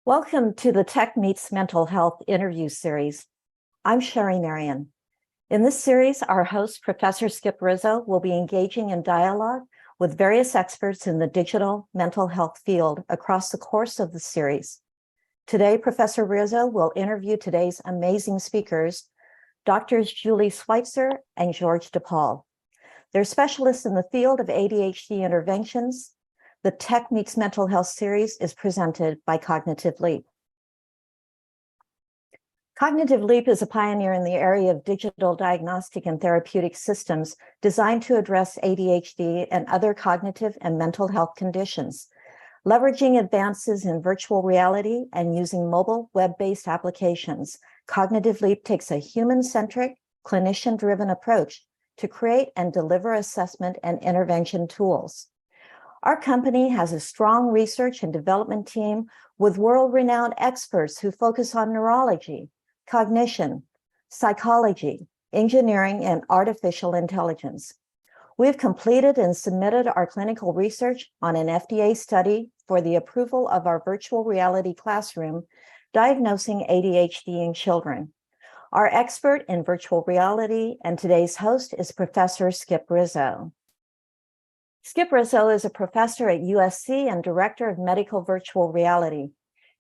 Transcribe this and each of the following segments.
Welcome to the Tech Meets Mental Health interview series. I'm Sherry Marion. In this series, our host, Professor Skip Rizzo, will be engaging in dialogue with various experts in the digital mental health field across the course of the series. Today, Professor Rizzo will interview today's amazing speakers, Doctors Julie Schweitzer and George DuPaul. They're specialists in the field of ADHD interventions. The Tech Meets Mental Health series is presented by Cognitive Leap. Cognitive Leap is a pioneer in the area of digital diagnostic and therapeutic systems designed to address ADHD and other cognitive and mental health conditions. Leveraging advances in virtual reality and using mobile web-based applications, Cognitive Leap takes a human-centric, clinician-driven approach to create and deliver assessment and intervention tools. Our company has a strong research and development team with world-renowned experts who focus on neurology, cognition, psychology, engineering, and artificial intelligence. We've completed and submitted our clinical research on an FDA study for the approval of our virtual reality classroom diagnosing ADHD in children. Our expert in virtual reality and today's host is Professor Skip Rizzo. Skip Rizzo is a professor at USC and director of medical virtual reality.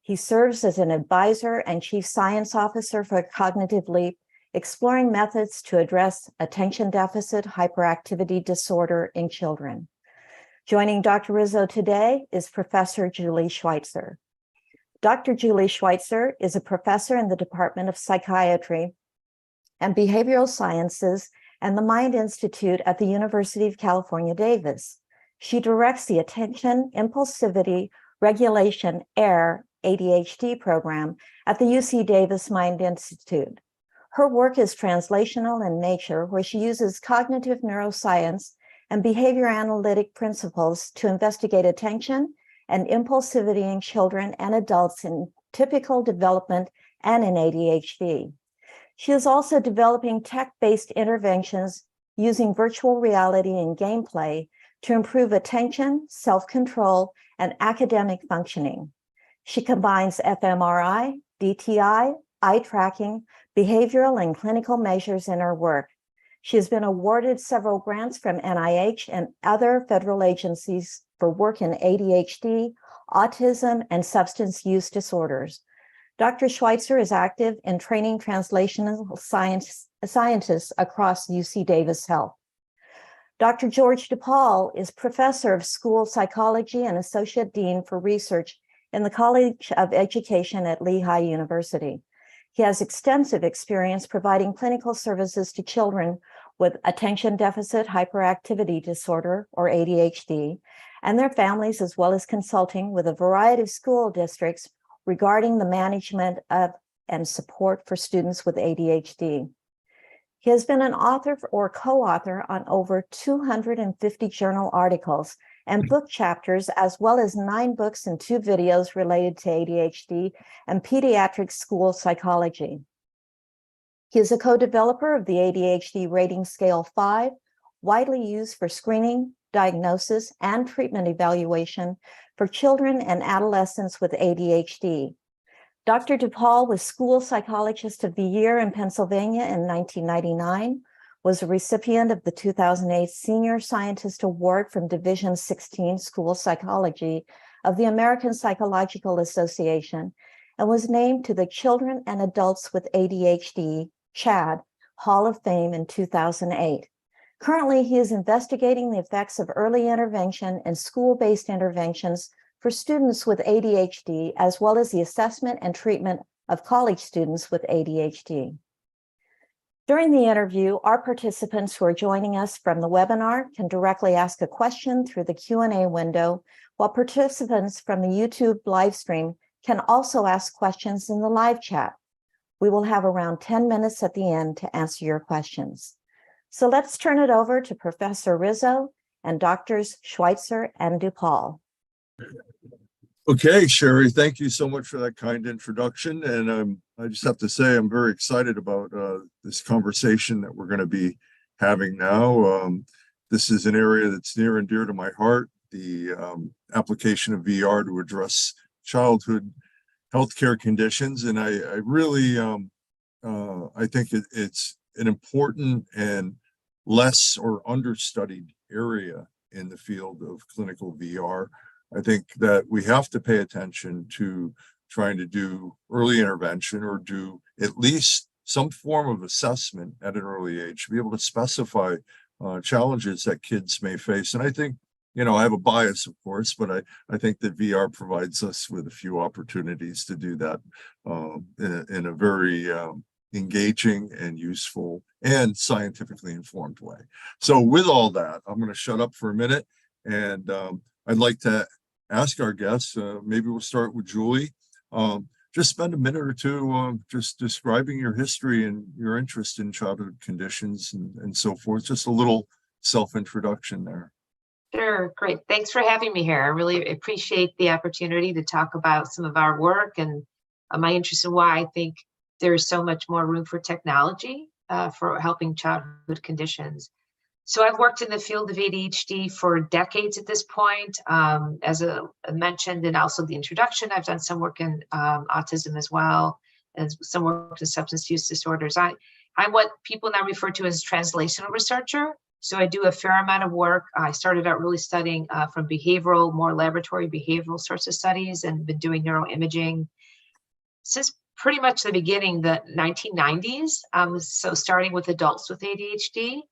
He serves as an advisor and chief science officer for Cognitive Leap, exploring methods to address attention deficit hyperactivity disorder in children. Joining Dr. Rizzo today is Professor Julie Schweitzer. Dr. Julie Schweitzer is a professor in the Department of Psychiatry and Behavioral Sciences and the Mind Institute at the University of California, Davis. She directs the Attention, Impulsivity, Regulation, AIR, ADHD program at the UC Davis Mind Institute. Her work is translational in nature, where she uses cognitive neuroscience and behavior analytic principles to investigate attention and impulsivity in children and adults in typical development and in ADHD. She is also developing tech-based interventions using virtual reality and gameplay to improve attention, self-control, and academic functioning. She combines fMRI, DTI, eye tracking, behavioral, and clinical measures in her work. She has been awarded several grants from NIH and other federal agencies for work in ADHD, autism, and substance use disorders. Dr. Schweitzer is active in training translational scientists across UC Davis Health. Dr. George DuPaul is professor of school psychology and associate dean for research in the College of Education at Lehigh University. He has extensive experience providing clinical services to children with attention deficit hyperactivity disorder, or ADHD, and their families, as well as consulting with a variety of school districts regarding the management of and support for students with ADHD. He has been an author or co-author on over 250 journal articles and book chapters, as well as 9 books and 2 videos related to ADHD and pediatric school psychology. He is a co-developer of the ADHD rating scale 5, widely used for screening, diagnosis, and treatment evaluation for children and adolescents with ADHD. Dr. DuPaul was School Psychologist of the Year in Pennsylvania in 1999, was a recipient of the 2008 Senior Scientist Award from Division 16 School Psychology of the American Psychological Association, and was named to the Children and Adults with ADHD, CHAD, Hall of Fame in 2008. Currently, he is investigating the effects of early intervention and school-based interventions for students with ADHD, as well as the assessment and treatment of college students with ADHD. During the interview, our participants who are joining us from the webinar can directly ask a question through the Q&A window, while participants from the YouTube live stream can also ask questions in the live chat. We will have around 10 minutes at the end to answer your questions. So let's turn it over to Professor Rizzo and Doctors Schweitzer and DuPaul. Okay, Sherry, thank you so much for that kind introduction. And I just have to say, I'm very excited about this conversation that we're going to be having now. This is an area that's near and dear to my heart, the application of VR to address childhood healthcare conditions. And I really, I think it's an important and less or understudied area in the field of clinical VR. I think that we have to pay attention to trying to do early intervention or do at least some form of assessment at an early age, to be able to specify challenges that kids may face. And I think, I have a bias, of course, but I think that VR provides us with a few opportunities to do that in a very engaging and useful and scientifically informed way. So with all that, I'm going to shut up for a minute, and I'd like to ask our guests, maybe we'll start with Julie. Just spend a minute or two just describing your history and your interest in childhood conditions and so forth. Just a little self-introduction there. Sure, great. Thanks for having me here. I really appreciate the opportunity to talk about some of our work and my interest in why I think there's so much more room for technology for helping childhood conditions. So I've worked in the field of ADHD for decades at this point. As I mentioned, and also the introduction, I've done some work in autism as well, and some work in substance use disorders. I'm what people now refer to as translational researcher. So I do a fair amount of work. I started out really studying from behavioral, more laboratory behavioral sorts of studies, and been doing neuroimaging since pretty much the beginning, the 1990s. So starting with adults with ADHD,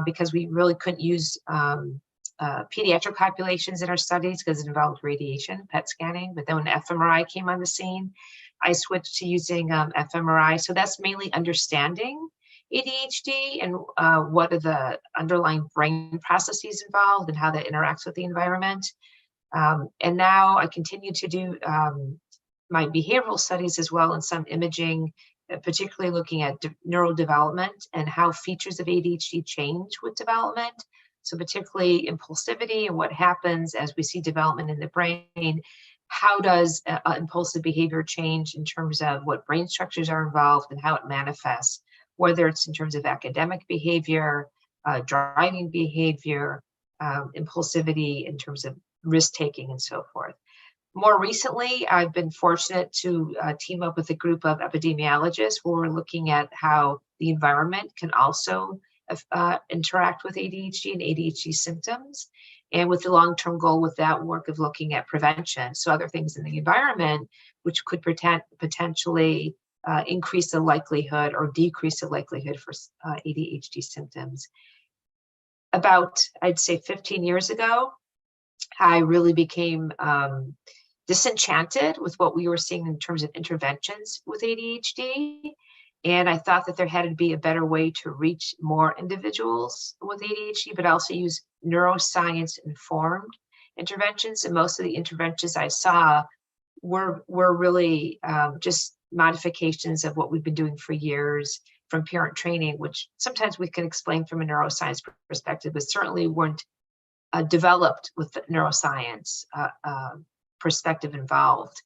because we really couldn't use pediatric populations in our studies because it involved radiation, PET scanning. But then when fMRI came on the scene, I switched to using fMRI. So that's mainly understanding ADHD and what are the underlying brain processes involved and how that interacts with the environment. And now I continue to do my behavioral studies as well, and some imaging, particularly looking at neurodevelopment and how features of ADHD change with development. So particularly impulsivity and what happens as we see development in the brain. How does impulsive behavior change in terms of what brain structures are involved and how it manifests, whether it's in terms of academic behavior, driving behavior, impulsivity in terms of risk-taking and so forth. More recently, I've been fortunate to team up with a group of epidemiologists where we're looking at how the environment can also interact with ADHD and ADHD symptoms, and with the long-term goal with that work of looking at prevention. So other things in the environment which could potentially increase the likelihood or decrease the likelihood for ADHD symptoms. About, I'd say 15 years ago, I really became disenchanted with what we were seeing in terms of interventions with ADHD. And I thought that there had to be a better way to reach more individuals with ADHD, but also use neuroscience informed interventions. And most of the interventions I saw were really just modifications of what we've been doing for years from parent training, which sometimes we can explain from a neuroscience perspective, but certainly weren't developed with the neuroscience perspective involved.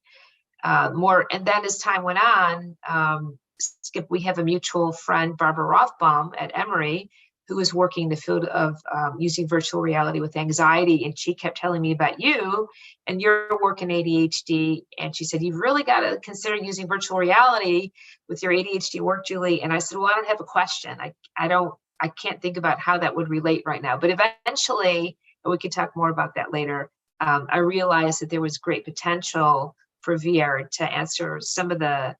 And then as time went on, Skip, we have a mutual friend, Barbara Rothbaum at Emory, who was working in the field of using virtual reality with anxiety. And she kept telling me about you and your work in ADHD. And she said, you've really got to consider using virtual reality with your ADHD work, Julie. And I said, well, I don't have a question. I can't think about how that would relate right now. But eventually, and we can talk more about that later, I realized that there was great potential for VR to answer some of the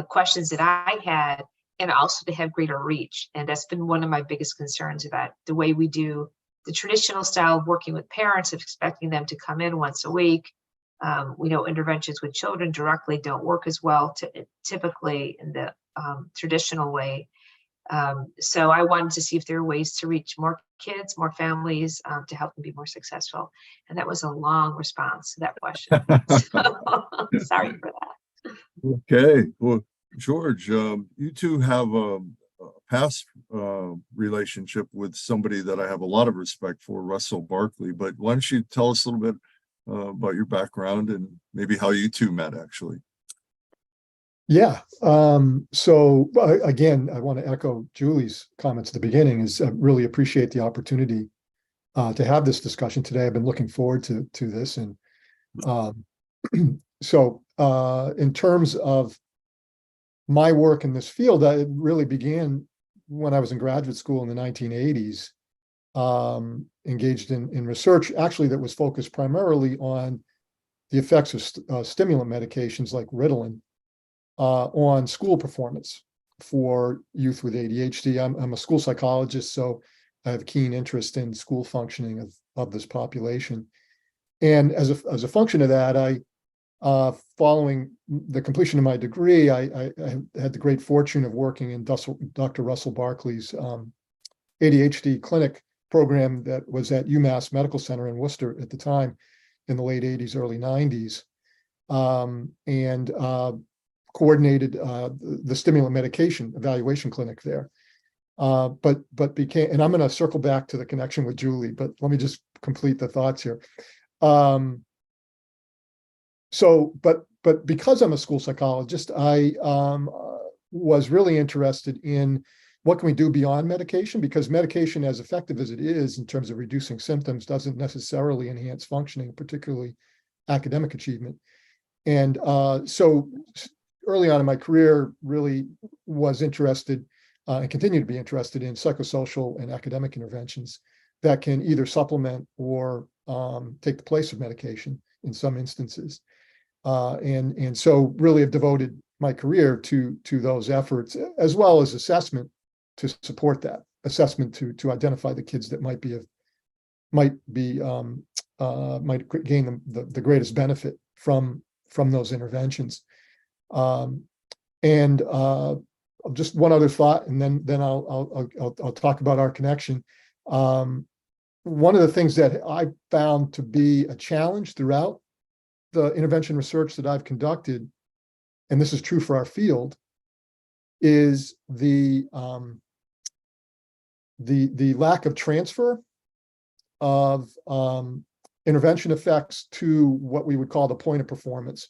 questions that I had, and also to have greater reach. And that's been one of my biggest concerns about the way we do the traditional style of working with parents, of expecting them to come in once a week. We know interventions with children directly don't work as well typically in the traditional way. So I wanted to see if there are ways to reach more kids, more families, to help them be more successful. And that was a long response to that question. So, sorry for that. Okay. Well, George, you two have a past relationship with somebody that I have a lot of respect for, Russell Barkley. But why don't you tell us a little bit about your background and maybe how you two met, actually? Yeah. So again, I want to echo Julie's comments at the beginning. Is I really appreciate the opportunity to have this discussion today. I've been looking forward to this, and so in terms of my work in this field, it really began when I was in graduate school in the 1980s, engaged in research actually that was focused primarily on the effects of stimulant medications like Ritalin on school performance for youth with ADHD. I'm a school psychologist, so I have keen interest in school functioning of this population. And as a function of that, following the completion of my degree, I had the great fortune of working in Dr. Russell Barkley's ADHD clinic program that was at UMass Medical Center in Worcester at the time in the late 80s, early 90s, and coordinated the stimulant medication evaluation clinic there. But became, and I'm going to circle back to the connection with Julie, but let me just complete the thoughts here. But because I'm a school psychologist, I was really interested in what can we do beyond medication, because medication, as effective as it is in terms of reducing symptoms, doesn't necessarily enhance functioning, particularly academic achievement. And so early on in my career, really was interested and continue to be interested in psychosocial and academic interventions that can either supplement or take the place of medication in some instances. And so really have devoted my career to those efforts, as well as assessment to support that assessment to identify the kids that might gain the greatest benefit from those interventions. And just one other thought, and then I'll talk about our connection. One of the things that I found to be a challenge throughout the intervention research that I've conducted, and this is true for our field, is the lack of transfer of intervention effects to what we would call the point of performance.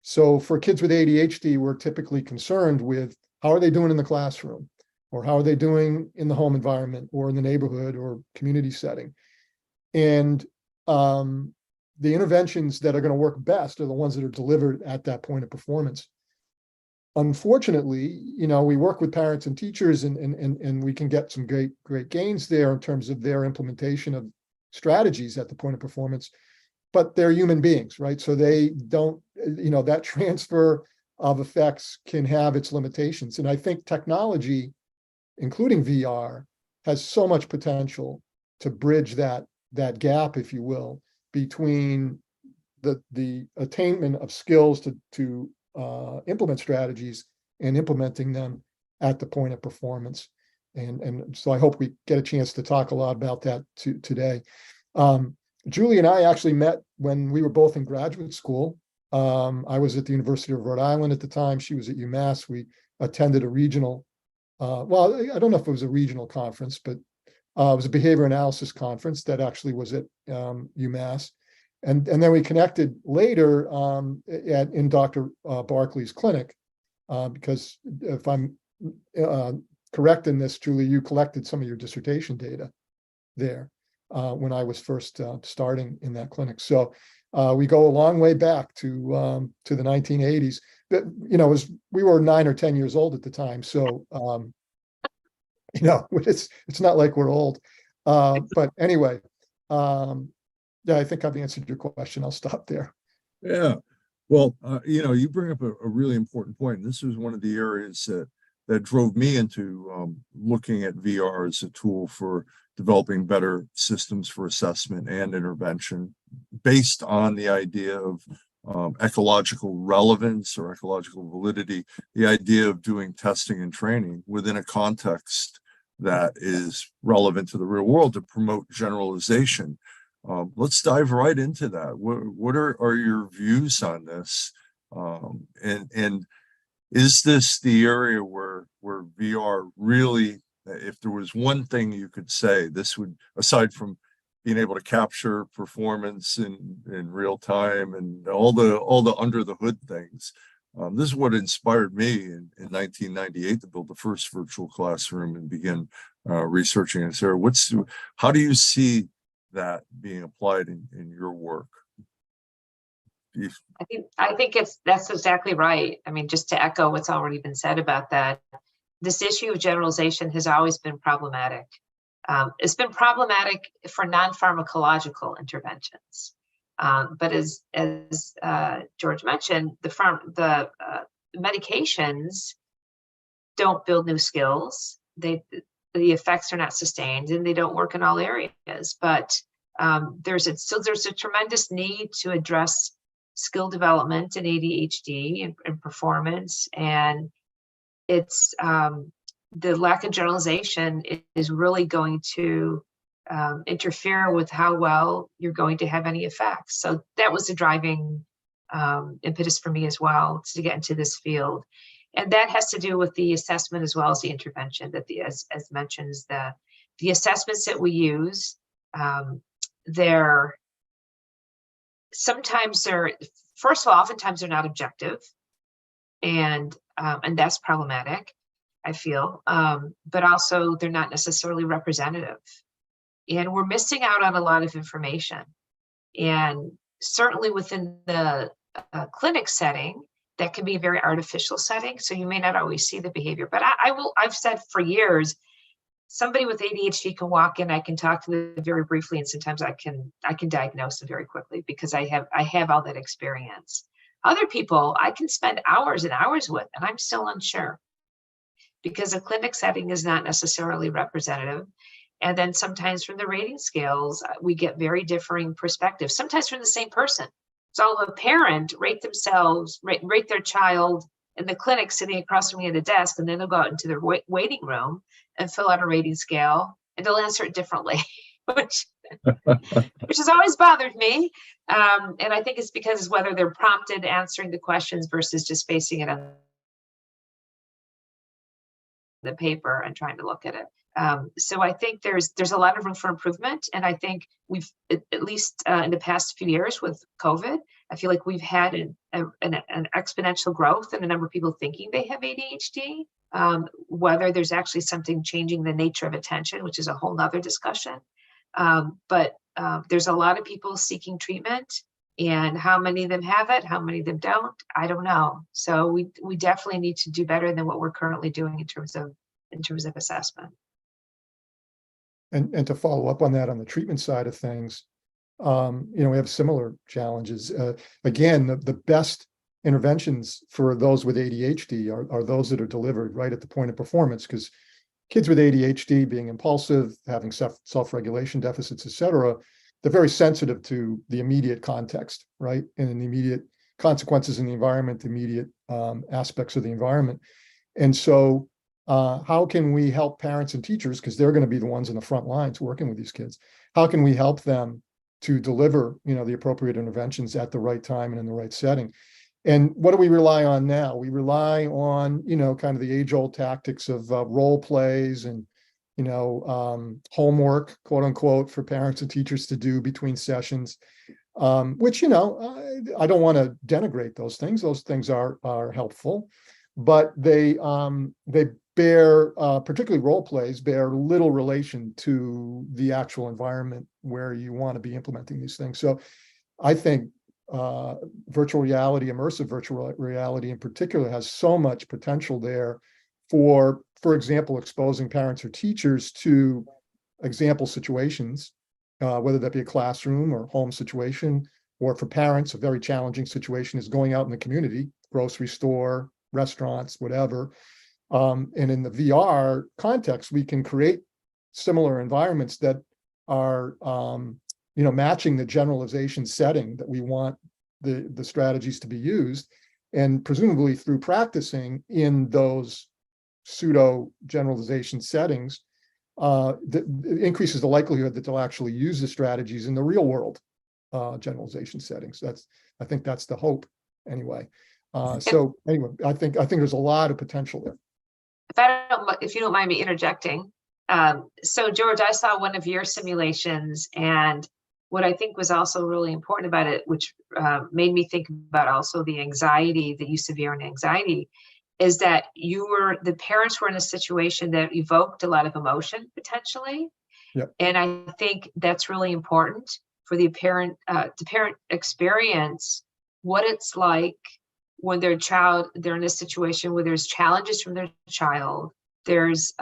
So for kids with ADHD, we're typically concerned with how are they doing in the classroom, or how are they doing in the home environment, or in the neighborhood or community setting. And the interventions that are going to work best are the ones that are delivered at that point of performance. Unfortunately, we work with parents and teachers, and we can get some great gains there in terms of their implementation of strategies at the point of performance, but they're human beings, right? So they don't, that transfer of effects can have its limitations. And I think technology, including VR, has so much potential to bridge that gap, if you will, between the attainment of skills to implement strategies and implementing them at the point of performance. And so I hope we get a chance to talk a lot about that today. Julie and I actually met when we were both in graduate school. I was at the University of Rhode Island at the time. She was at UMass. We attended a regional, well, I don't know if it was a regional conference, but it was a behavior analysis conference that actually was at UMass. And then we connected later in Dr. Barkley's clinic, because if I'm correct in this, Julie, you collected some of your dissertation data there when I was first starting in that clinic. So we go a long way back to the 1980s. But we were 9 or 10 years old at the time, so it's not like we're old. But anyway. Yeah, I think I've answered your question. I'll stop there. Yeah. Well, you bring up a really important point. And this was one of the areas that drove me into looking at VR as a tool for developing better systems for assessment and intervention based on the idea of ecological relevance or ecological validity, the idea of doing testing and training within a context that is relevant to the real world to promote generalization. Let's dive right into that. What are your views on this? And is this the area where VR really, if there was one thing you could say, this would, aside from being able to capture performance in real time and all the under the hood things, this is what inspired me in 1998 to build the first virtual classroom and begin researching this area. How do you see that being applied in your work? I think that's exactly right. I mean, just to echo what's already been said about that, this issue of generalization has always been problematic. It's been problematic for non-pharmacological interventions. But as George mentioned, the medications don't build new skills. The effects are not sustained, and they don't work in all areas. But there's a tremendous need to address skill development in ADHD and performance, and it's the lack of generalization is really going to interfere with how well you're going to have any effects. So that was the driving impetus for me as well, to get into this field. And that has to do with the assessment as well as the intervention. That as mentioned, is the assessments that we use, first of all, oftentimes they're not objective, and that's problematic, I feel. But also they're not necessarily representative, and we're missing out on a lot of information. And certainly within the clinic setting, that can be a very artificial setting, so you may not always see the behavior. But I've said for years, somebody with ADHD can walk in, I can talk to them very briefly, and sometimes I can diagnose them very quickly because I have all that experience. Other people I can spend hours and hours with, and I'm still unsure, because a clinic setting is not necessarily representative. And then sometimes from the rating scales, we get very differing perspectives, sometimes from the same person. So a parent rate their child in the clinic sitting across from me at a desk, and then they'll go out into their waiting room and fill out a rating scale, and they'll answer it differently, which has always bothered me. And I think it's because whether they're prompted answering the questions versus just facing it on the paper and trying to look at it. So I think there's a lot of room for improvement. And I think we've, at least in the past few years with COVID, I feel like we've had an exponential growth in the number of people thinking they have ADHD. Whether there's actually something changing the nature of attention, which is a whole nother discussion. But there's a lot of people seeking treatment, and how many of them have it, how many of them don't, I don't know. So we definitely need to do better than what we're currently doing in terms of assessment. And to follow up on that, on the treatment side of things, we have similar challenges. Again, the best interventions for those with ADHD are those that are delivered right at the point of performance, because kids with ADHD, being impulsive, having self-regulation deficits, et cetera, they're very sensitive to the immediate context, right? And the immediate consequences in the environment, the immediate aspects of the environment. And so how can we help parents and teachers, because they're going to be the ones in the front lines working with these kids? How can we help them to deliver, the appropriate interventions at the right time and in the right setting? And what do we rely on now? We rely on, kind of the age-old tactics of role plays and, homework, quote unquote, for parents and teachers to do between sessions, which, I don't want to denigrate those things. Those things are helpful, but they bear, particularly role plays, bear little relation to the actual environment where you want to be implementing these things. So I think virtual reality, immersive virtual reality in particular, has so much potential there for example, exposing parents or teachers to example situations, whether that be a classroom or home situation, or for parents, a very challenging situation is going out in the community, grocery store, restaurants, whatever. And in the VR context, we can create similar environments that are, matching the generalization setting that we want the strategies to be used. And presumably through practicing in those pseudo generalization settings, that increases the likelihood that they'll actually use the strategies in the real world generalization settings. I think that's the hope anyway. So anyway, I think there's a lot of potential there. If you don't mind me interjecting. So George, I saw one of your simulations, and what I think was also really important about it, which made me think about also the anxiety, the use of fear and anxiety, is that the parents were in a situation that evoked a lot of emotion potentially. Yep. And I think that's really important for the parent experience what it's like when they're in a situation where there's challenges from their child, there's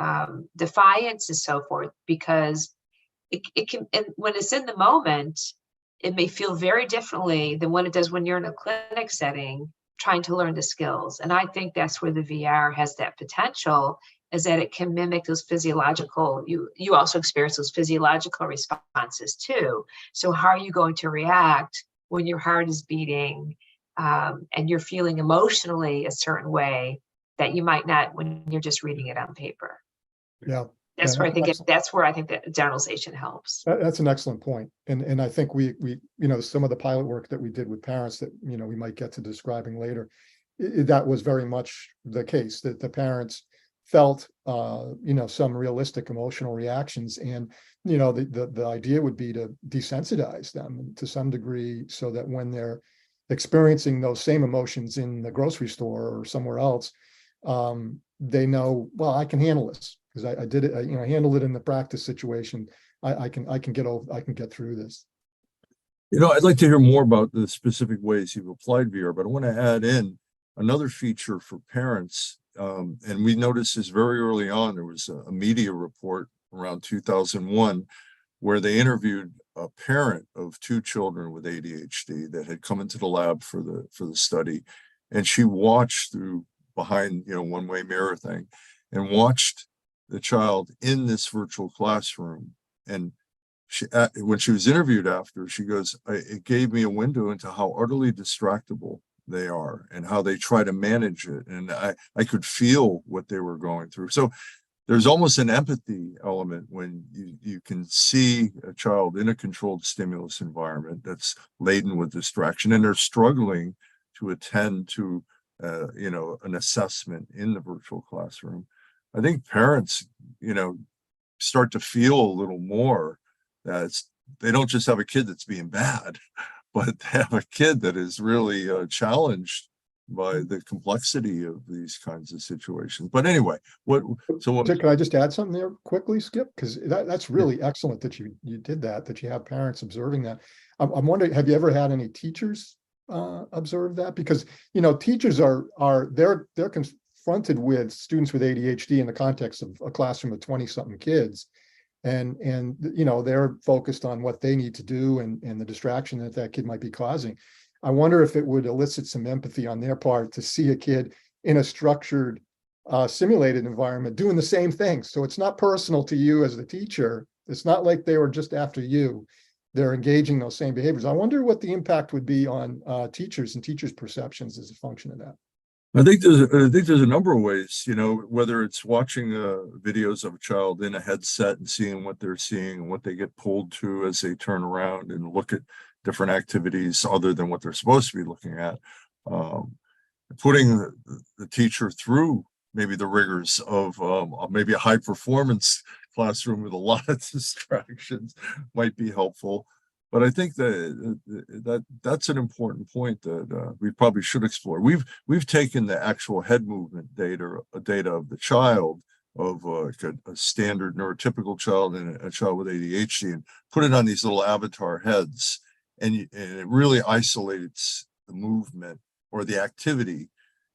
defiance and so forth, because it can, and when it's in the moment, it may feel very differently than what it does when you're in a clinic setting trying to learn the skills. And I think that's where the VR has that potential, is that it can mimic those physiological, you also experience those physiological responses too. So how are you going to react when your heart is beating and you're feeling emotionally a certain way that you might not when you're just reading it on paper? Yeah. That's where I think that's where I think that generalization helps. That's an excellent point. And I think we some of the pilot work that we did with parents that, we might get to describing later, that was very much the case, that the parents felt, some realistic emotional reactions. And, the idea would be to desensitize them to some degree so that when they're experiencing those same emotions in the grocery store or somewhere else, they know, well, I can handle this because I did it, I handled it in the practice situation. I can get through this. I'd like to hear more about the specific ways you've applied VR, but I want to add in another feature for parents. And we noticed this very early on. There was a media report around 2001 where they interviewed a parent of 2 children with ADHD that had come into the lab for the study, and she watched through behind one-way mirror thing and watched the child in this virtual classroom. And when she was interviewed after, she goes, it gave me a window into how utterly distractible they are and how they try to manage it. And I could feel what they were going through. So there's almost an empathy element when you can see a child in a controlled stimulus environment that's laden with distraction, and they're struggling to attend to an assessment in the virtual classroom. I think parents, start to feel a little more that they don't just have a kid that's being bad, but they have a kid that is really challenged by the complexity of these kinds of situations. But anyway, can I just add something there quickly, Skip? Because that's really excellent that you did that you have parents observing that. I'm wondering, have you ever had any teachers observe that? Because teachers they're confronted with students with ADHD in the context of a classroom of 20-something kids, and they're focused on what they need to do and the distraction that kid might be causing. I wonder if it would elicit some empathy on their part to see a kid in a structured, simulated environment doing the same thing. So it's not personal to you as the teacher. It's not like they were just after you. They're engaging those same behaviors. I wonder what the impact would be on teachers and teachers' perceptions as a function of that. I think there's a number of ways, whether it's watching videos of a child in a headset and seeing what they're seeing and what they get pulled to as they turn around and look at different activities other than what they're supposed to be looking at. Putting the teacher through maybe the rigors of maybe a high performance classroom with a lot of distractions might be helpful. But I think that's an important point that we probably should explore. We've taken the actual head movement data of the child, of a standard neurotypical child and a child with ADHD, and put it on these little avatar heads, and it really isolates the movement or the activity,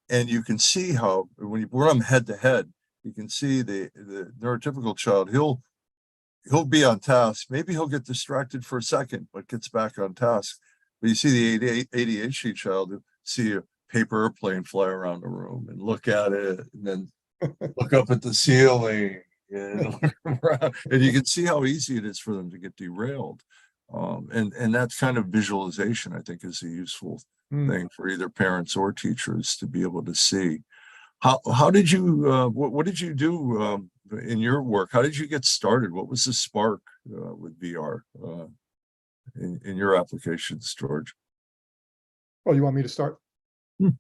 and you can see how when you put them head to head, you can see the neurotypical child, he'll be on task. Maybe he'll get distracted for a second, but gets back on task. But you see the ADHD child, see a paper airplane fly around the room and look at it, and then look up at the ceiling and look around, and you can see how easy it is for them to get derailed. And that kind of visualization, I think, is a useful thing for either parents or teachers to be able to see. How did you? What did you do in your work? How did you get started? What was the spark with VR in your applications, George? Oh, you want me to start?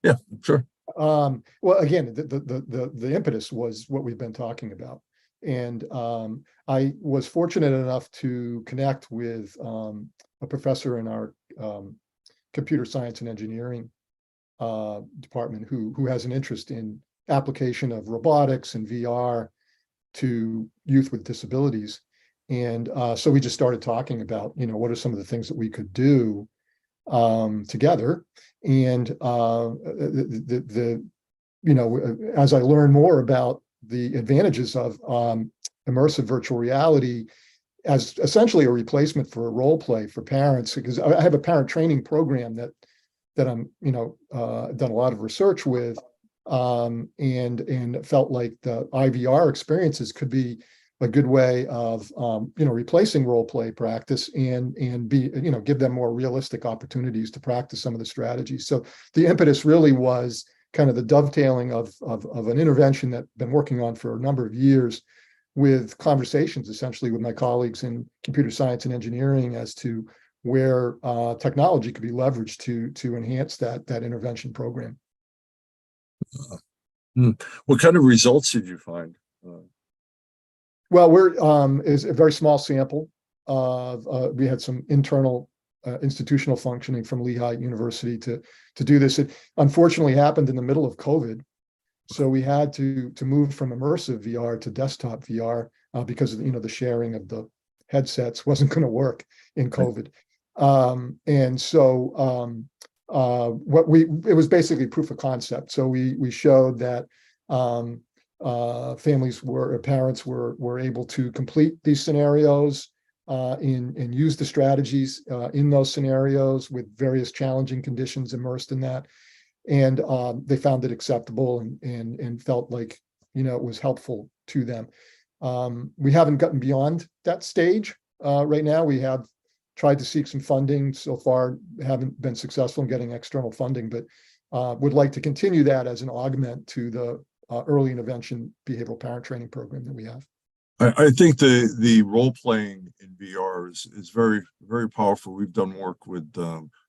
Yeah, sure. Well, again, the impetus was what we've been talking about, and I was fortunate enough to connect with a professor in our computer science and engineering department who has an interest in application of robotics and VR to youth with disabilities. And so we just started talking about, what are some of the things that we could do together. And as I learn more about the advantages of immersive virtual reality as essentially a replacement for a role play for parents, because I have a parent training program that I'm done a lot of research with, and felt like the IVR experiences could be a good way of replacing role play practice and be give them more realistic opportunities to practice some of the strategies. So the impetus really was kind of the dovetailing of an intervention that I've been working on for a number of years, with conversations essentially with my colleagues in computer science and engineering as to where technology could be leveraged to enhance that intervention program. What kind of results did you find? Well, is a very small sample of we had some internal institutional functioning from Lehigh University to do this. It unfortunately happened in the middle of COVID. So we had to move from immersive VR to desktop VR because of the sharing of the headsets wasn't going to work in COVID. And so it was basically proof of concept. So we showed that parents were able to complete these scenarios and use the strategies in those scenarios with various challenging conditions immersed in that. And they found it acceptable and felt like, it was helpful to them. We haven't gotten beyond that stage right now. We have tried to seek some funding. So far, haven't been successful in getting external funding, but would like to continue that as an augment to the early intervention behavioral parent training program that we have. I think the role playing in VR is very, very powerful. We've done work with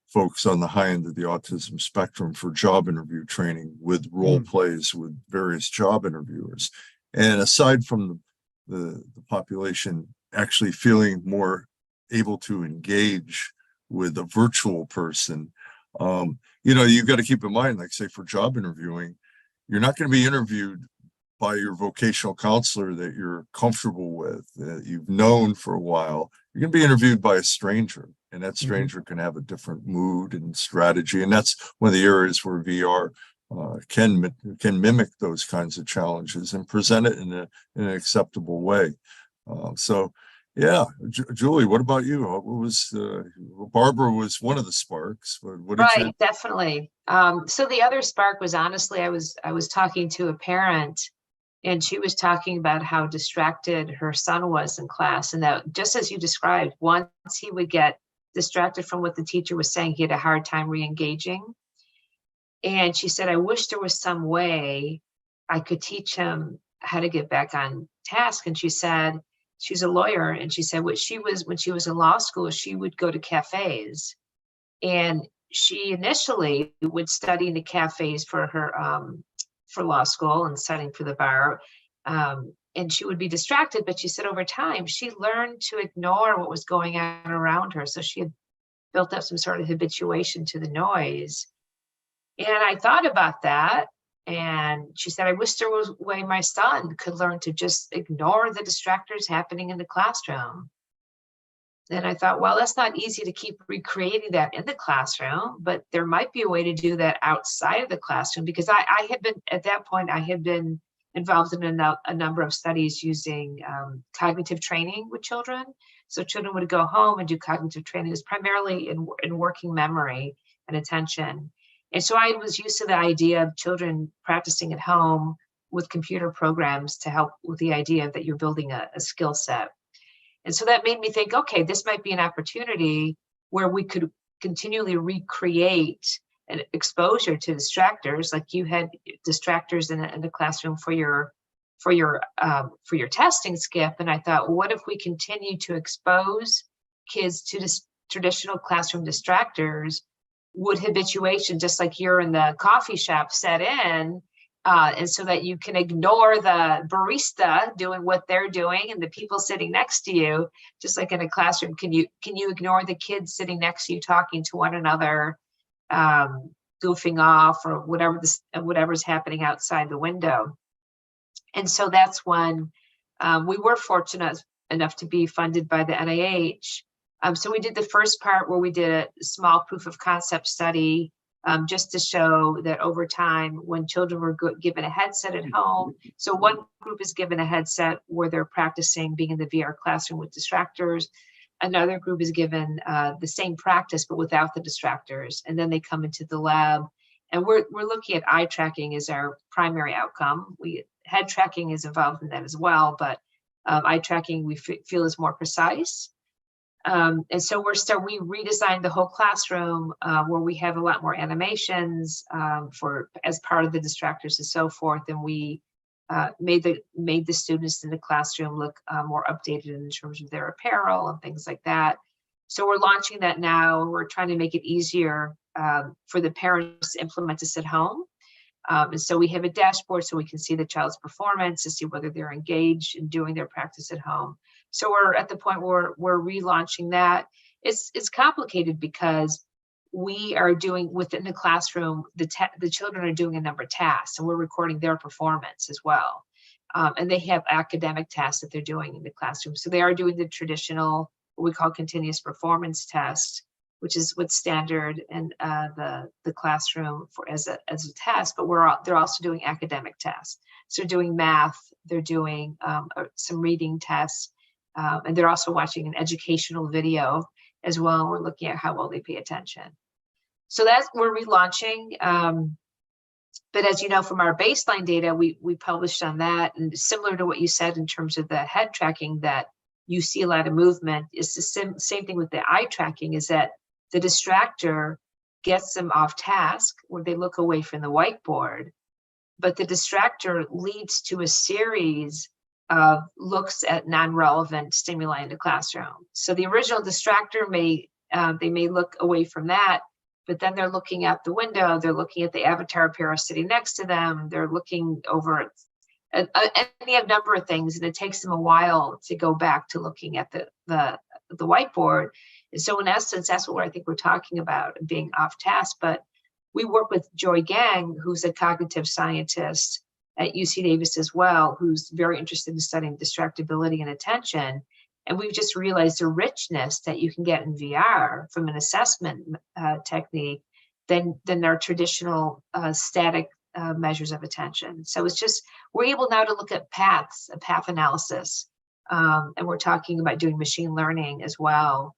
folks on the high end of the autism spectrum for job interview training with role plays with various job interviewers. And aside from the population actually feeling more able to engage with a virtual person, you've got to keep in mind, like say for job interviewing, you're not going to be interviewed by your vocational counselor that you're comfortable with, that you've known for a while. You're going to be interviewed by a stranger, and that stranger can have a different mood and strategy. And that's one of the areas where VR can mimic those kinds of challenges and present it in an acceptable way. Julie, what about you? What was Barbara was one of the sparks. What did you... Definitely. So the other spark was, honestly, I was talking to a parent, and she was talking about how distracted her son was in class, and that just as you described, once he would get distracted from what the teacher was saying, he had a hard time re-engaging. And she said, I wish there was some way I could teach him how to get back on task. And she said, she's a lawyer, and she said when she was in law school, she would go to cafes, and she initially would study in the cafes for her for law school and studying for the bar, and she would be distracted. But she said over time she learned to ignore what was going on around her, so she had built up some sort of habituation to the noise. And I thought about that. And she said, I wish there was a way my son could learn to just ignore the distractors happening in the classroom. And I thought, well, that's not easy to keep recreating that in the classroom, but there might be a way to do that outside of the classroom, because I had been, at that point, I had been involved in a number of studies using cognitive training with children. So children would go home and do cognitive training. It was primarily in working memory and attention. And so I was used to the idea of children practicing at home with computer programs to help with the idea that you're building a skill set. And so that made me think, okay, this might be an opportunity where we could continually recreate an exposure to distractors, like you had distractors in the classroom for your testing, Skip. And I thought, well, what if we continue to expose kids to this traditional classroom distractors? Would habituation, just like you're in the coffee shop, set in, and so that you can ignore the barista doing what they're doing and the people sitting next to you, just like in a classroom. Can you ignore the kids sitting next to you talking to one another, goofing off, or whatever's happening outside the window? And so that's when we were fortunate enough to be funded by the NIH So we did the first part where we did a small proof of concept study, just to show that over time, when children were given a headset at home, so one group is given a headset where they're practicing being in the VR classroom with distractors. Another group is given the same practice, but without the distractors. And then they come into the lab, and we're looking at eye tracking as our primary outcome. Head tracking is involved in that as well, but eye tracking we feel is more precise. And so we redesigned the whole classroom where we have a lot more animations as part of the distractors and so forth. And we made the students in the classroom look more updated in terms of their apparel and things like that. So we're launching that now. We're trying to make it easier for the parents to implement this at home. And so we have a dashboard so we can see the child's performance to see whether they're engaged in doing their practice at home. So we're at the point where we're relaunching that. It's complicated because we are doing within the classroom, the children are doing a number of tasks, and we're recording their performance as well. And they have academic tasks that they're doing in the classroom. So they are doing the traditional, what we call continuous performance test, which is what's standard in the classroom as a test, but they're also doing academic tests. So they're doing math, they're doing some reading tests, and they're also watching an educational video as well. And we're looking at how well they pay attention. So we're relaunching. But as you know, from our baseline data, we published on that, and similar to what you said in terms of the head tracking, that you see a lot of movement. It's the same thing with the eye tracking, is that the distractor gets them off task where they look away from the whiteboard, but the distractor leads to a series of looks at non-relevant stimuli in the classroom. So the original distractor they may look away from that, but then they're looking out the window, they're looking at the avatar pair sitting next to them, they're looking over at any number of things, and it takes them a while to go back to looking at the whiteboard. And so in essence, that's what I think we're talking about, being off task. But we work with Joy Gang, who's a cognitive scientist at UC Davis as well, who's very interested in studying distractibility and attention. And we've just realized the richness that you can get in VR from an assessment technique than our traditional static measures of attention. So it's just, we're able now to look at path analysis. And we're talking about doing machine learning as well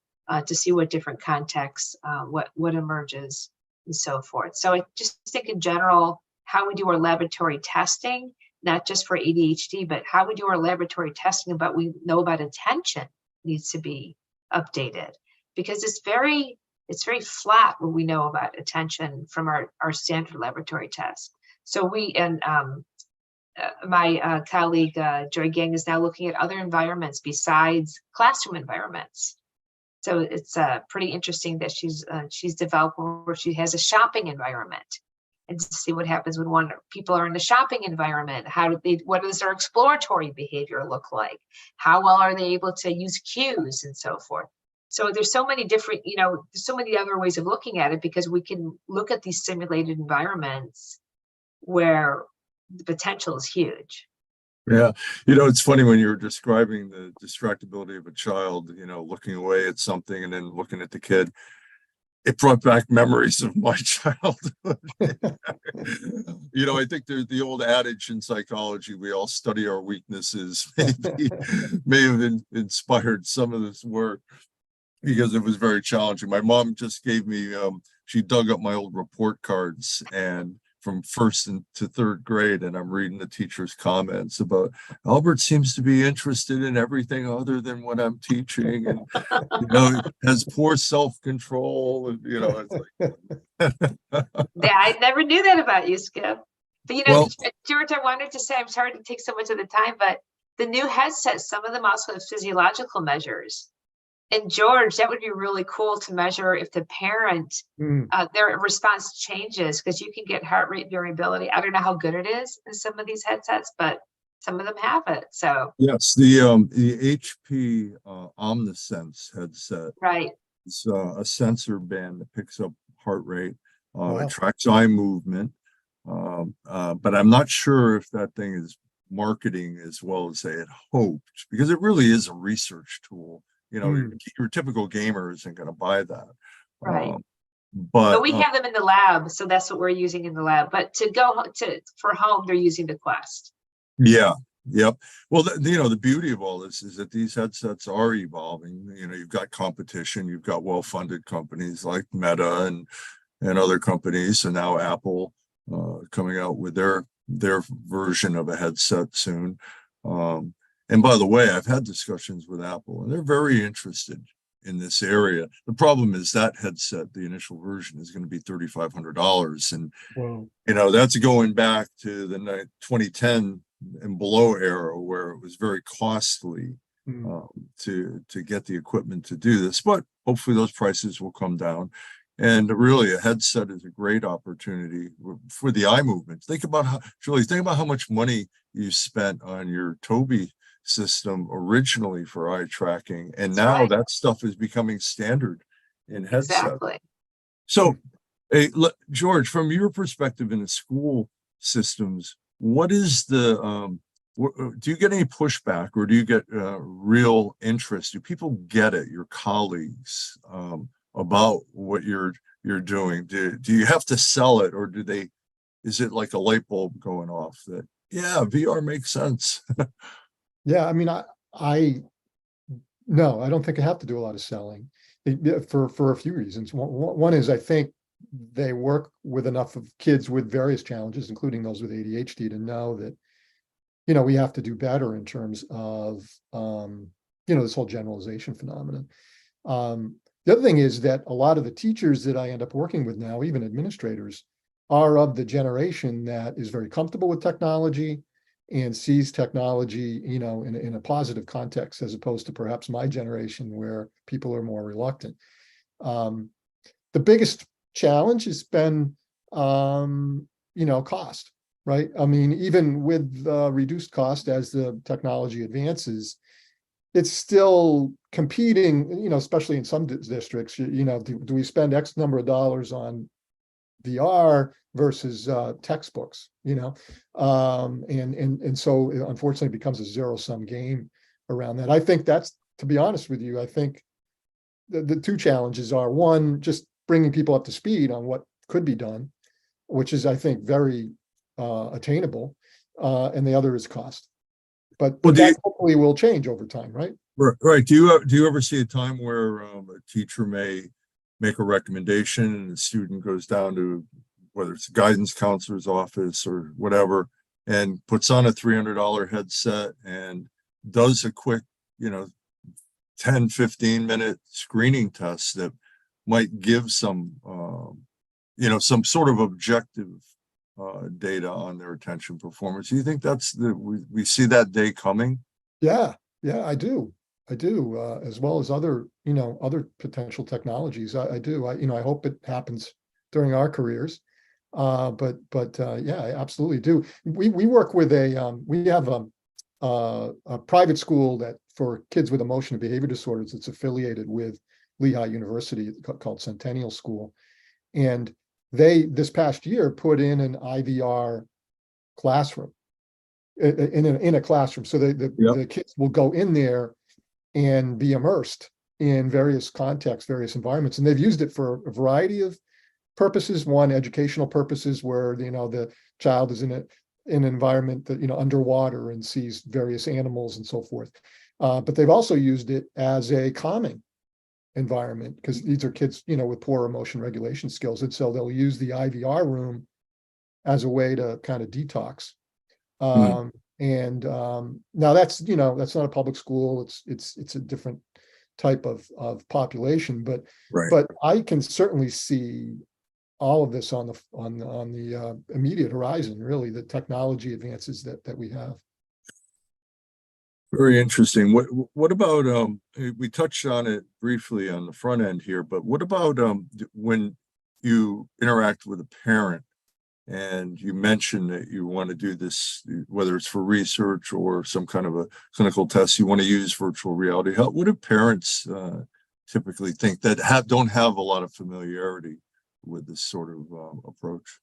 to see what different contexts, what emerges and so forth. So I just think in general, how we do our laboratory testing, not just for ADHD, but how we do our laboratory testing about we know about attention needs to be updated, because it's very flat what we know about attention from our standard laboratory tests. So my colleague Joy Gang is now looking at other environments besides classroom environments. So it's pretty interesting that she's developed where she has a shopping environment, and to see what happens when people are in the shopping environment. What does their exploratory behavior look like? How well are they able to use cues and so forth? So there's so many different, there's so many other ways of looking at it, because we can look at these simulated environments where the potential is huge. Yeah. It's funny when you were describing the distractibility of a child, looking away at something and then looking at the kid. It brought back memories of my childhood. I think there's the old adage in psychology, we all study our weaknesses, may have inspired some of this work, because it was very challenging. My mom just gave me, she dug up my old report cards and from first to third grade, and I'm reading the teacher's comments about Albert seems to be interested in everything other than what I'm teaching, and has poor self-control, and it's like Yeah, I never knew that about you, Skip. But George, I wanted to say, I'm sorry to take so much of the time, but the new headsets, some of them also have physiological measures. And George, that would be really cool to measure if the parent, their response changes, because you can get heart rate variability. I don't know how good it is in some of these headsets, but some of them have it. So yes, the HP Omnisense headset, right, it's a sensor band that picks up heart rate. Wow. It tracks eye movement, but I'm not sure if that thing is marketing as well as they had hoped, because it really is a research tool. You know, your typical gamer isn't going to buy that. Right. But we have them in the lab, so that's what we're using in the lab. But for home, they're using the Quest. Yeah. Yep. Well, the beauty of all this is that these headsets are evolving. You know, you've got competition, you've got well-funded companies like Meta and other companies, and now Apple coming out with their version of a headset soon. And by the way, I've had discussions with Apple, and they're very interested in this area. The problem is that headset, the initial version, is going to be $3,500, and that's going back to the 2010 and below era, where it was very costly to get the equipment to do this. But hopefully those prices will come down. And really, a headset is a great opportunity for the eye movement. Think about how much money you spent on your Tobii system originally for eye tracking, and now that stuff is becoming standard in headsets. Exactly. So, George, from your perspective in the school systems, what is do you get any pushback, or do you get real interest? Do people get it, your colleagues, about what you're doing? Do you have to sell it, or is it like a light bulb going off that, yeah, VR makes sense? Yeah, I mean, no, I don't think I have to do a lot of selling for a few reasons. One is I think they work with enough of kids with various challenges, including those with ADHD, to know that, we have to do better in terms of, this whole generalization phenomenon. The other thing is that a lot of the teachers that I end up working with now, even administrators, are of the generation that is very comfortable with technology and sees technology, in a positive context, as opposed to perhaps my generation, where people are more reluctant. The biggest challenge has been, cost, right? I mean, even with reduced cost as the technology advances, it's still competing, especially in some districts. Do we spend X number of dollars on VR versus textbooks, and so it unfortunately becomes a zero-sum game around that. I think that's, to be honest with you, I think the two challenges are, one, just bringing people up to speed on what could be done, which is, I think, very attainable, and the other is cost. But that hopefully will change over time, right? Right. Do you ever see a time where a teacher may make a recommendation and the student goes down to, whether it's a guidance counselor's office or whatever, and puts on a $300 headset and does a quick, 10-15-minute screening test that might give some sort of objective data on their attention performance? Do you think we see that day coming? Yeah, I do, as well as other potential technologies. I do. I hope it happens during our careers. But yeah, I absolutely do. We work with we have a private school that for kids with emotion and behavior disorders. It's affiliated with Lehigh University, called Centennial School, and they this past year put in an IVR classroom in a classroom, so the kids will go in there and be immersed in various contexts, various environments, and they've used it for a variety of purposes. One, educational purposes, where the child is in an environment that underwater and sees various animals and so forth. But they've also used it as a calming environment, because these are kids with poor emotion regulation skills, and so they'll use the IVR room as a way to kind of detox. And now that's not a public school. It's a different type of population, but I can certainly see all of this on the immediate horizon, really, the technology advances that we have. Very interesting. What about we touched on it briefly on the front end here, but what about when you interact with a parent and you mention that you want to do this, whether it's for research or some kind of a clinical test, you want to use virtual reality? What do parents typically think that don't have a lot of familiarity with this sort of approach?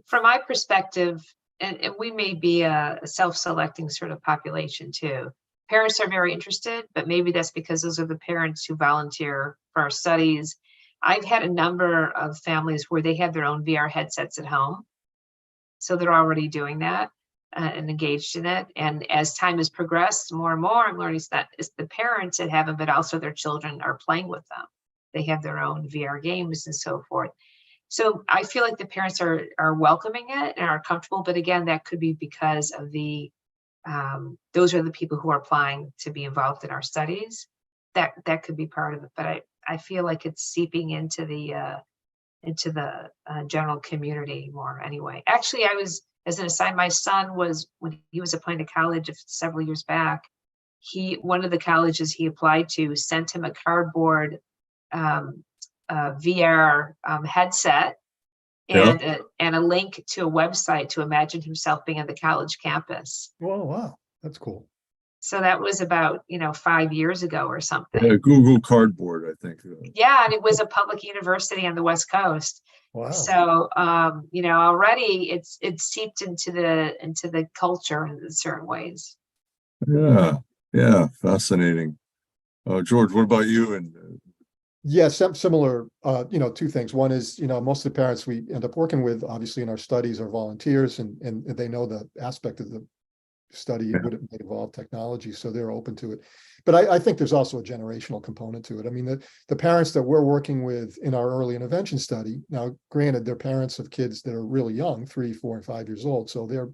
From my perspective, and we may be a self-selecting sort of population too, parents are very interested, but maybe that's because those are the parents who volunteer for our studies. I've had a number of families where they have their own VR headsets at home. So they're already doing that and engaged in it. And as time has progressed, more and more, I'm learning that it's the parents that have them, but also their children are playing with them. They have their own VR games and so forth. So I feel like the parents are welcoming it and are comfortable. But again, that could be because of those are the people who are applying to be involved in our studies. That could be part of it. But I feel like it's seeping into the general community more anyway. Actually, I was, as an aside, my son was, when he was applying to college several years back, one of the colleges he applied to sent him a cardboard VR headset and a link to a website to imagine himself being on the college campus. Oh, wow. That's cool. So that was about, 5 years ago or something. Google Cardboard, I think. Yeah, and it was a public university on the West Coast. Wow. So already it's seeped into the culture in certain ways. Yeah, fascinating. George, what about you? And yeah, similar, two things. One is, most of the parents we end up working with, obviously in our studies, are volunteers, and they know the aspect of the study would involve technology, so they're open to it. But I think there's also a generational component to it. I mean, the parents that we're working with in our early intervention study, now granted, they're parents of kids that are really young, 3, 4, and 5 years old, so their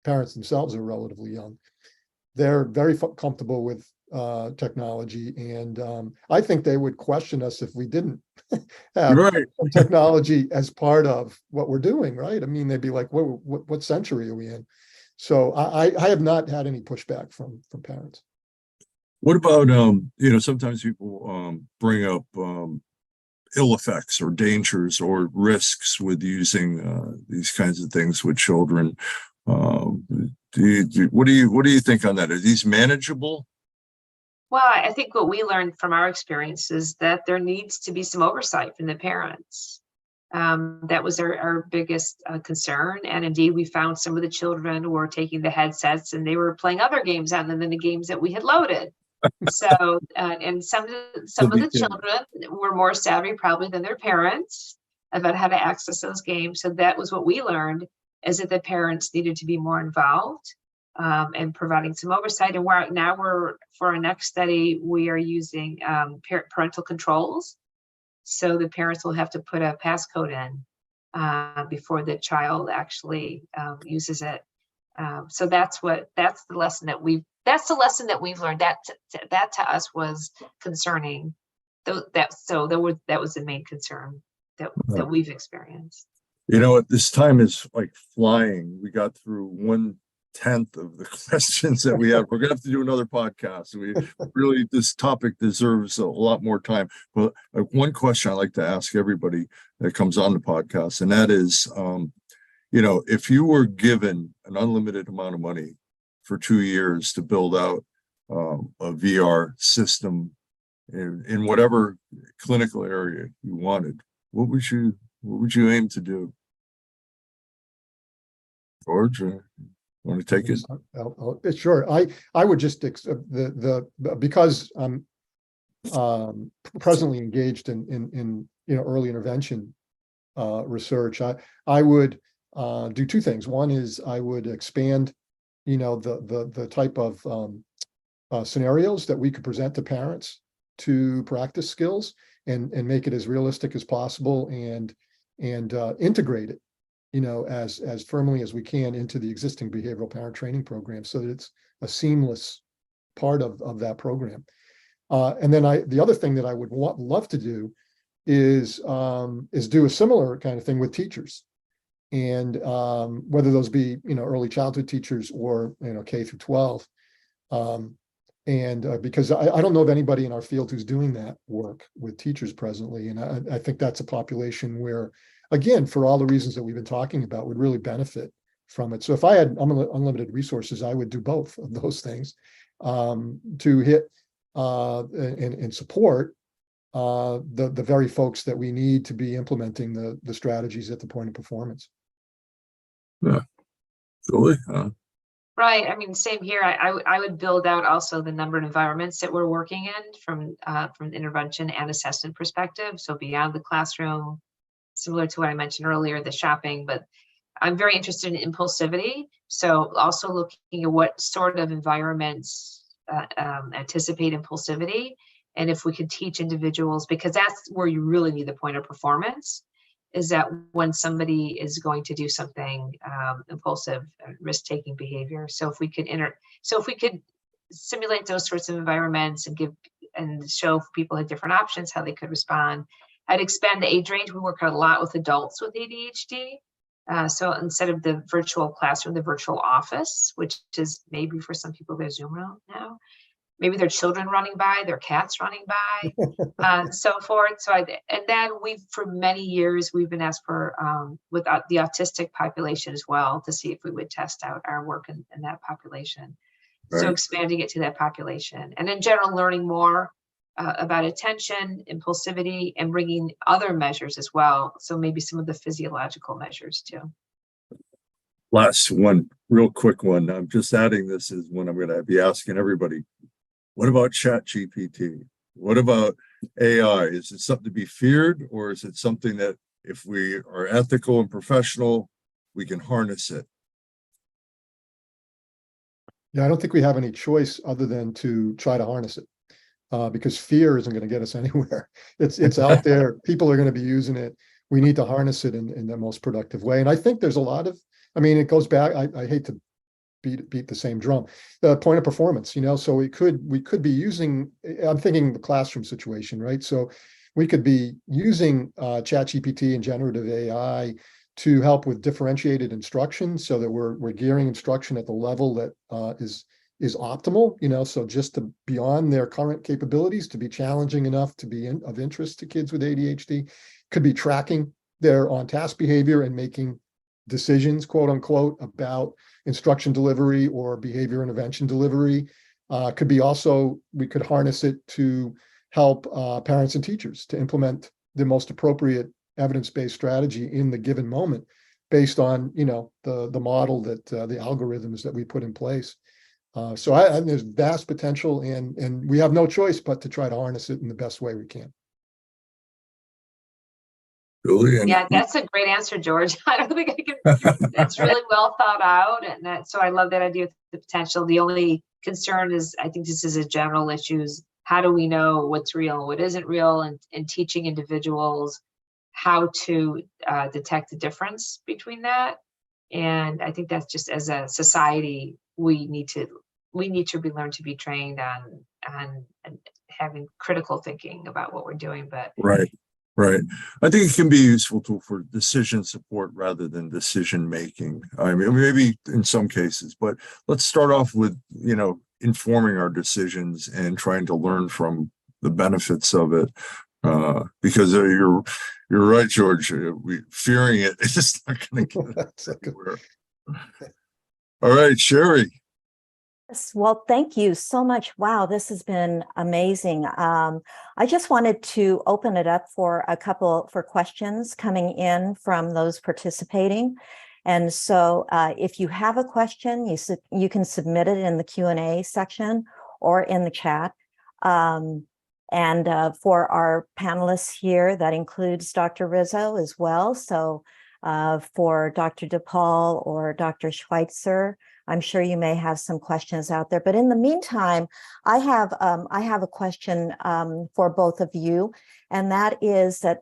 parents themselves are relatively young. They're very comfortable with technology, and I think they would question us if we didn't have technology as part of what we're doing, right? I mean, they'd be like, what century are we in? So I have not had any pushback from parents. What about, sometimes people bring up ill effects or dangers or risks with using these kinds of things with children. What do you think on that? Are these manageable? Well, I think what we learned from our experience is that there needs to be some oversight from the parents. That was our biggest concern. And indeed, we found some of the children were taking the headsets and they were playing other games on them than the games that we had loaded. So, and some of the children were more savvy probably than their parents about how to access those games. So that was what we learned, is that the parents needed to be more involved and providing some oversight. And for our next study, we are using parental controls. So the parents will have to put a passcode in before the child actually uses it. So that's the lesson that we've learned. That to us was concerning. That was the main concern that we've experienced. At this time is like flying. We got through 1/10 of the questions that we have. We're gonna have to do another podcast. This topic deserves a lot more time. But one question I like to ask everybody that comes on the podcast, and that is, if you were given an unlimited amount of money for 2 years to build out a VR system in whatever clinical area you wanted, what would you aim to do? George, want to take it? Sure. I would just because I'm presently engaged in early intervention research. I would do two things. One is I would expand the type of scenarios that we could present to parents to practice skills and make it as realistic as possible and integrate it as firmly as we can into the existing behavioral parent training program, so that it's a seamless part of that program. And then the other thing that I would love to do is do a similar kind of thing with teachers, and whether those be early childhood teachers or K through 12, and because I don't know of anybody in our field who's doing that work with teachers presently, and I think that's a population where, again, for all the reasons that we've been talking about, would really benefit from it. So if I had unlimited resources, I would do both of those things to hit and support the very folks that we need to be implementing the strategies at the point of performance. Yeah, Julie. Right. I mean, same here. I would build out also the number of environments that we're working in from the intervention and assessment perspective. So beyond the classroom, similar to what I mentioned earlier, the shopping, but I'm very interested in impulsivity. So also looking at what sort of environments anticipate impulsivity. And if we could teach individuals, because that's where you really need the point of performance, is that when somebody is going to do something impulsive, risk-taking behavior. So if we could simulate those sorts of environments and show people had different options, how they could respond. I'd expand the age range. We work a lot with adults with ADHD. So instead of the virtual classroom, the virtual office, which is maybe for some people their Zoom room now, maybe their children running by, their cats running by, so forth. And then for many years, we've been asked for, with the autistic population as well, to see if we would test out our work in that population. Right. So expanding it to that population. And in general, learning more about attention, impulsivity, and bringing other measures as well. So maybe some of the physiological measures too. Last one, real quick one. I'm just adding this is when I'm going to be asking everybody, what about ChatGPT? What about AI? Is it something to be feared, or is it something that if we are ethical and professional, we can harness it? Yeah, I don't think we have any choice other than to try to harness it. Because fear isn't going to get us anywhere. It's out there. People are going to be using it. We need to harness it in the most productive way. And I think there's a lot of, I mean, it goes back. I hate to beat the same drum. The point of performance, so we could be using. I'm thinking the classroom situation, right? So we could be using ChatGPT and generative AI to help with differentiated instruction, so that we're gearing instruction at the level that is optimal, so just to beyond their current capabilities, to be challenging enough to be of interest to kids with ADHD, could be tracking their on-task behavior and making decisions, quote unquote, about instruction delivery or behavior intervention delivery. Could be also, we could harness it to help parents and teachers to implement the most appropriate evidence-based strategy in the given moment based on, the model that the algorithms that we put in place. So there's vast potential, and we have no choice but to try to harness it in the best way we can. Julie, Yeah, that's a great answer, George. I don't think I can. That's really well thought out, and so I love that idea of the potential. The only concern is, I think this is a general issue: is how do we know what's real and what isn't real, and teaching individuals how to detect the difference between that. And I think that's just, as a society, we need to be learned to be trained on having critical thinking about what we're doing. But right. I think it can be a useful tool for decision support rather than decision making. I mean, maybe in some cases, but let's start off with, informing our decisions and trying to learn from the benefits of it. Because you're right, George. Fearing it is not going to get us anywhere. All right, Sherry. Yes, well, thank you so much. Wow, this has been amazing. I just wanted to open it up for questions coming in from those participating. And so if you have a question, you can submit it in the Q&A section or in the chat. And for our panelists here, that includes Dr. Rizzo as well. So for Dr. DuPaul or Dr. Schweitzer, I'm sure you may have some questions out there. But in the meantime, I have a question for both of you, and that is that,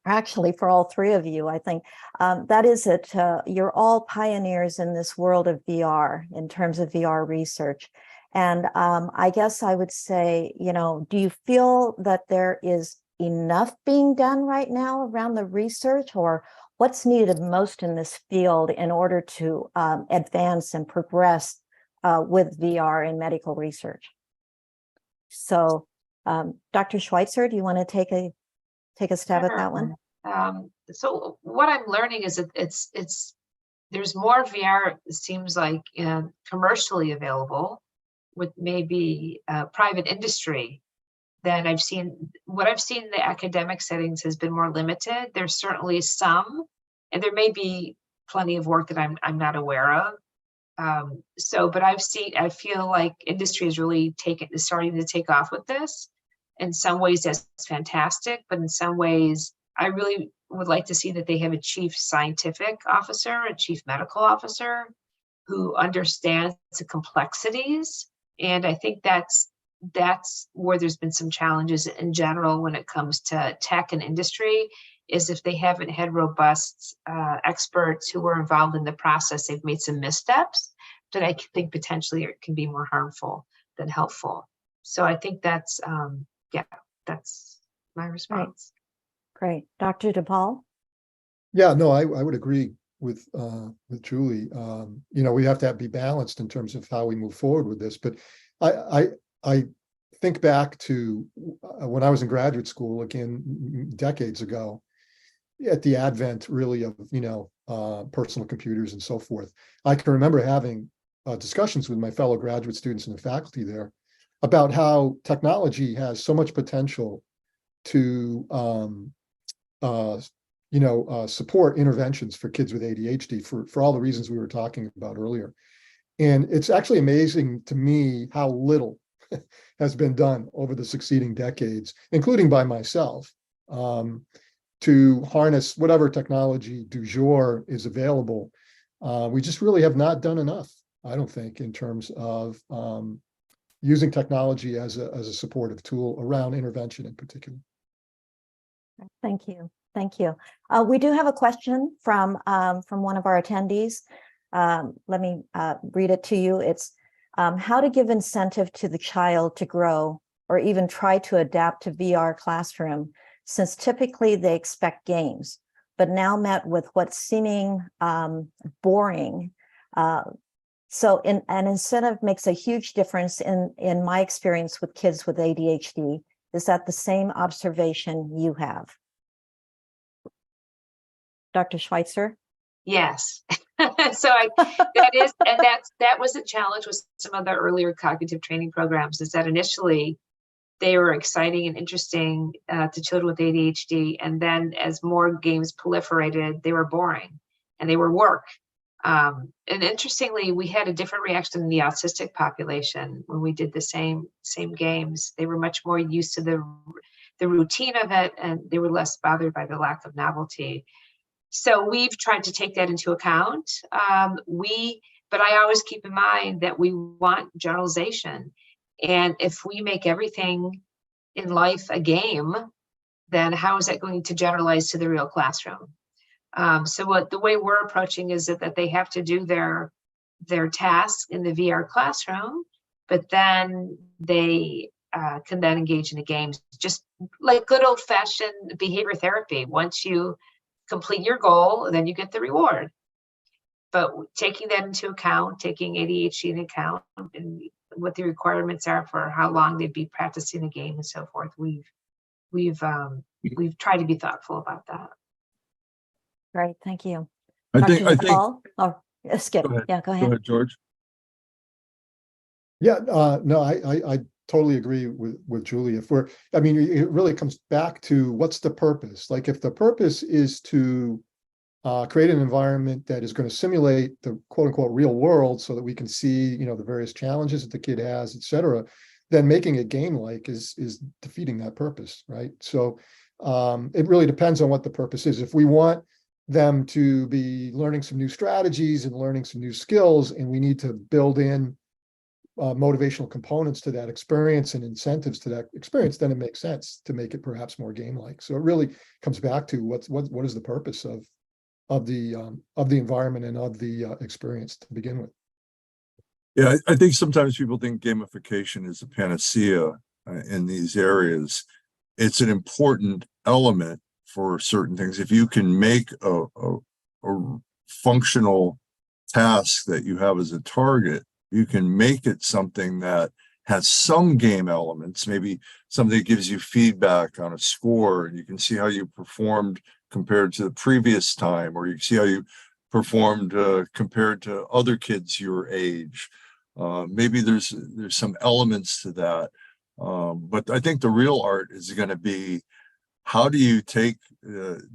actually for all three of you, I think, that is that you're all pioneers in this world of VR in terms of VR research. And I guess I would say, do you feel that there is enough being done right now around the research, or what's needed most in this field in order to advance and progress with VR in medical research? So, Dr. Schweitzer, do you want to take a stab at that one? So what I'm learning is that there's more VR, it seems like, commercially available with maybe private industry than I've seen. What I've seen in the academic settings has been more limited. There's certainly some, and there may be plenty of work that I'm not aware of. But I feel like industry is really starting to take off with this. In some ways that's fantastic, but in some ways I really would like to see that they have a chief scientific officer, a chief medical officer who understands the complexities. And I think that's where there's been some challenges in general when it comes to tech and industry, is if they haven't had robust experts who were involved in the process, they've made some missteps that I think potentially it can be more harmful than helpful. So I think that's my response. Great. Dr. DuPaul? Yeah, no, I would agree with Julie. We have to be balanced in terms of how we move forward with this. But I think back to when I was in graduate school, again, decades ago, at the advent really of, personal computers and so forth. I can remember having discussions with my fellow graduate students and the faculty there about how technology has so much potential to support interventions for kids with ADHD for all the reasons we were talking about earlier. And it's actually amazing to me how little has been done over the succeeding decades, including by myself, to harness whatever technology du jour is available. We just really have not done enough, I don't think, in terms of using technology as a supportive tool around intervention in particular. Thank you. Thank you. We do have a question from one of our attendees. Let me read it to you. It's how to give incentive to the child to grow or even try to adapt to VR classroom, since typically they expect games, but now met with what's seeming boring. So an incentive makes a huge difference in my experience with kids with ADHD. Is that the same observation you have? Dr. Schweitzer? Yes. That was a challenge with some of the earlier cognitive training programs, is that initially they were exciting and interesting to children with ADHD. And then as more games proliferated, they were boring and they were work. And interestingly, we had a different reaction in the autistic population when we did the same games. They were much more used to the routine of it, and they were less bothered by the lack of novelty. So we've tried to take that into account. But I always keep in mind that we want generalization. And if we make everything in life a game, then how is that going to generalize to the real classroom? So the way we're approaching is that they have to do their tasks in the VR classroom, but then they can then engage in the games, just like good old fashioned behavior therapy. Once you complete your goal, then you get the reward. But taking that into account, taking ADHD into account, and what the requirements are for how long they'd be practicing the game and so forth, we've tried to be thoughtful about that. Great, thank you. I Dr. think DuPaul? Oh, Skip. Go ahead. Yeah, go Go ahead. ahead, George. Yeah, no, I totally agree with Julie. It really comes back to what's the purpose? Like, if the purpose is to create an environment that is going to simulate the quote unquote real world so that we can see, the various challenges that the kid has, et cetera, then making it game-like is defeating that purpose, right? So it really depends on what the purpose is. If we want them to be learning some new strategies and learning some new skills, and we need to build in motivational components to that experience and incentives to that experience, then it makes sense to make it perhaps more game-like. So it really comes back to what is the purpose of the environment and of the experience to begin with. Yeah, I think sometimes people think gamification is a panacea in these areas. It's an important element for certain things. If you can make a functional task that you have as a target, you can make it something that has some game elements, maybe something that gives you feedback on a score, and you can see how you performed compared to the previous time, or you can see how you performed compared to other kids your age. Maybe there's some elements to that. But I think the real art is going to be how do you take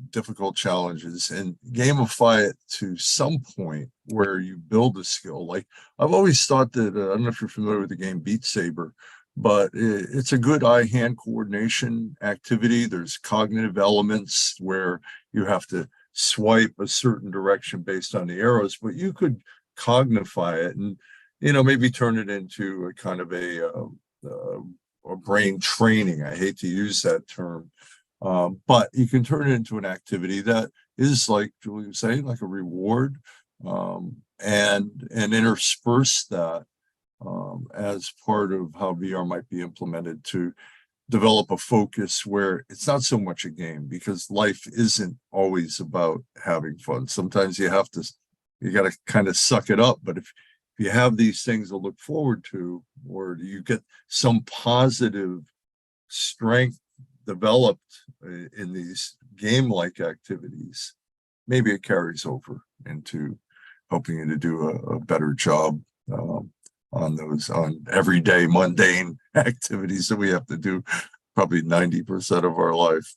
difficult challenges and gamify it to some point where you build a skill? Like I've always thought that, I don't know if you're familiar with the game Beat Saber, but it's a good eye-hand coordination activity. There's cognitive elements where you have to swipe a certain direction based on the arrows, but you could cognify it and, maybe turn it into a kind of a brain training. I hate to use that term. But you can turn it into an activity that is, like Julie was saying, like a reward, and intersperse that as part of how VR might be implemented to develop a focus where it's not so much a game, because life isn't always about having fun. Sometimes you got to kind of suck it up. But if you have these things to look forward to, or you get some positive strength developed in these game-like activities, maybe it carries over into helping you to do a better job on everyday mundane activities that we have to do probably 90% of our life.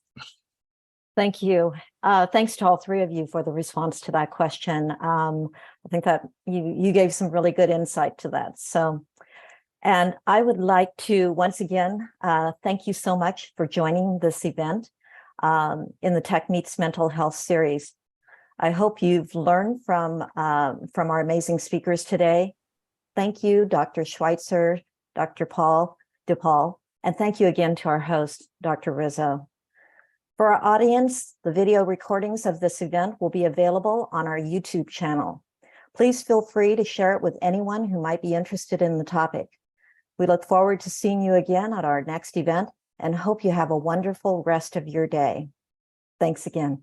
Thank you. Thanks to all three of you for the response to that question. I think that you gave some really good insight to that. And I would like to once again thank you so much for joining this event in the Tech Meets Mental Health series. I hope you've learned from our amazing speakers today. Thank you, Dr. Schweitzer, Dr. DuPaul, and thank you again to our host, Dr. Rizzo. For our audience, the video recordings of this event will be available on our YouTube channel. Please feel free to share it with anyone who might be interested in the topic. We look forward to seeing you again at our next event and hope you have a wonderful rest of your day. Thanks again.